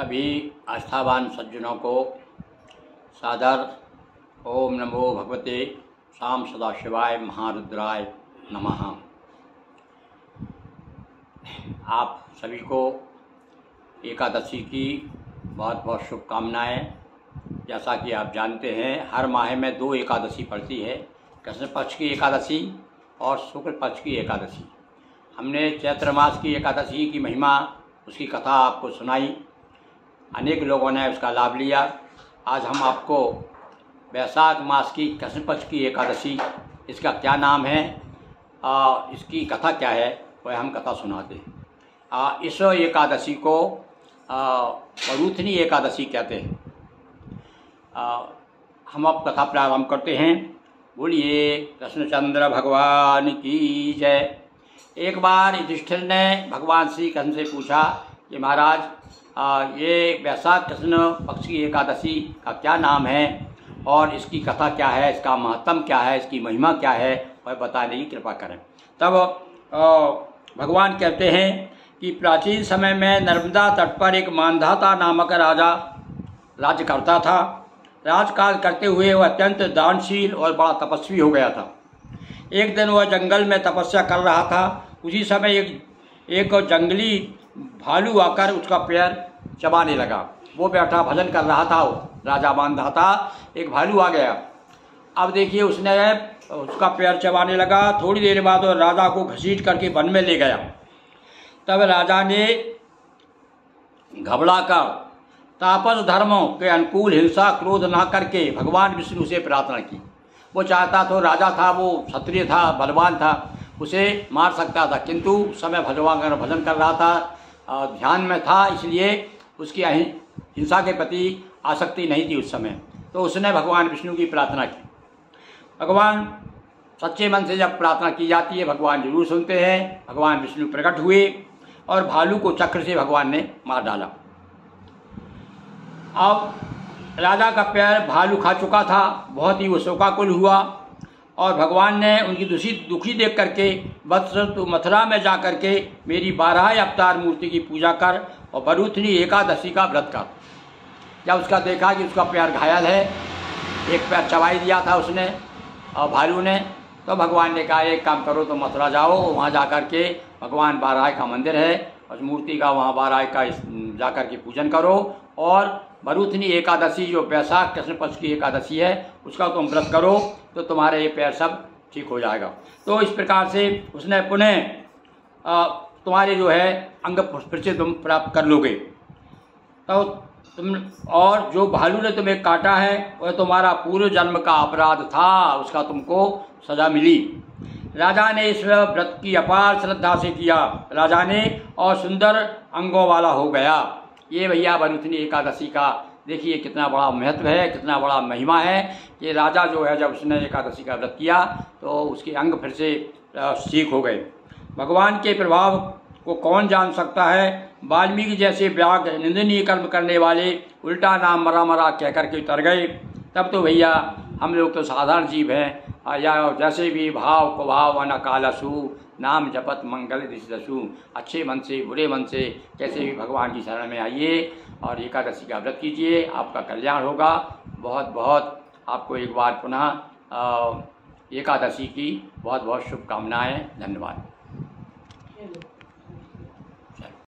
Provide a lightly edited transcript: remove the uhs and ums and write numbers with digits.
सभी आस्थावान सज्जनों को सादर ओम नमो भगवते शाम सदाशिवाय महारुद्राय नमः। आप सभी को एकादशी की बहुत बहुत शुभकामनाएं। जैसा कि आप जानते हैं, हर माह में 2 एकादशी पड़ती है, कृष्ण पक्ष की एकादशी और शुक्ल पक्ष की एकादशी। हमने चैत्र मास की एकादशी की महिमा, उसकी कथा आपको सुनाई, अनेक लोगों ने उसका लाभ लिया। आज हम आपको वैशाख मास की कृष्ण पक्ष की एकादशी, इसका क्या नाम है, इसकी कथा क्या है, वह हम कथा सुनाते हैं। इस एकादशी को परूथनी एकादशी कहते हैं। हम अब कथा प्रारंभ करते हैं। बोलिए कृष्णचंद्र भगवान की जय। एक बार युधिष्ठिर ने भगवान श्री कृष्ण से पूछा कि महाराज, ये वैशाख कृष्ण पक्ष की एकादशी का क्या नाम है और इसकी कथा क्या है, इसका महत्व क्या है, इसकी महिमा क्या है, वह बताने की कृपा करें। तब भगवान कहते हैं कि प्राचीन समय में नर्मदा तट पर एक मानधाता नामक राजा राज्य करता था। राजकाज करते हुए वह अत्यंत दानशील और बड़ा तपस्वी हो गया था। एक दिन वह जंगल में तपस्या कर रहा था। उसी समय एक जंगली भालू आकर उसका पैर चबाने लगा। वो बैठा भजन कर रहा था, राजा मानधाता, एक भालू आ गया। अब देखिए, उसने उसका पैर चबाने लगा। थोड़ी देर बाद वो राजा को घसीट करके वन में ले गया। तब राजा ने घबराकर तापस धर्मों के अनुकूल हिंसा क्रोध ना करके भगवान विष्णु से प्रार्थना की। वो चाहता तो राजा था, वो क्षत्रिय था, बलवान था, उसे मार सकता था, किंतु उस समय भगवान का भजन कर रहा था, ध्यान में था, इसलिए उसकी हिंसा के प्रति आसक्ति नहीं थी उस समय। तो उसने भगवान विष्णु की प्रार्थना की। भगवान सच्चे मन से जब प्रार्थना की जाती है, भगवान जरूर सुनते हैं। भगवान विष्णु प्रकट हुए और भालू को चक्र से भगवान ने मार डाला। अब राजा का पैर भालू खा चुका था, बहुत ही वो शोकाकुल हुआ और भगवान ने उनकी दुखी देख करके, वत्स तू मथुरा में जा करके मेरी 12 अवतार मूर्ति की पूजा कर और परूथनी एकादशी का व्रत कर। जब उसका देखा कि उसका पैर घायल है, एक पैर चबाई दिया था उसने और भालू ने, तो भगवान ने कहा एक काम करो, तो मथुरा जाओ, वहाँ जा कर के भगवान बाराय का मंदिर है, उस मूर्ति का वहाँ बाराय का जा कर के पूजन करो और परूथनी एकादशी जो वैशाख कृष्ण पक्ष की एकादशी है, उसका तुम व्रत करो, तो तुम्हारे ये पैर सब ठीक हो जाएगा। तो इस प्रकार से उसने पुनः तुम्हारे जो है अंग फिर से तुम प्राप्त कर लोगे। तो तुम, और जो भालू ने तुम्हें काटा है वह तुम्हारा पूर्व जन्म का अपराध था, उसका तुमको सजा मिली। राजा ने इस व्रत की अपार श्रद्धा से किया, राजा ने और सुंदर अंगों वाला हो गया। ये भैया परूथनी एकादशी का देखिए कितना बड़ा महत्व है, कितना बड़ा महिमा है कि राजा जो है, जब उसने एकादशी का व्रत किया तो उसके अंग फिर से ठीक हो गए। भगवान के प्रभाव को कौन जान सकता है। वाल्मीकि जैसे व्याग निंदनीय कर्म करने वाले उल्टा नाम मरा मरा कह करके उतर गए। तब तो भैया हम लोग तो साधारण जीव हैं, या जैसे भी भाव को भाव अना कालसु नाम जपत मंगल दिशु। अच्छे मन से, बुरे मन से, कैसे भी भगवान की शरण में आइए और एकादशी का व्रत कीजिए, आपका कल्याण होगा। बहुत बहुत आपको एक बार पुनः एकादशी की बहुत बहुत शुभकामनाएं। धन्यवाद।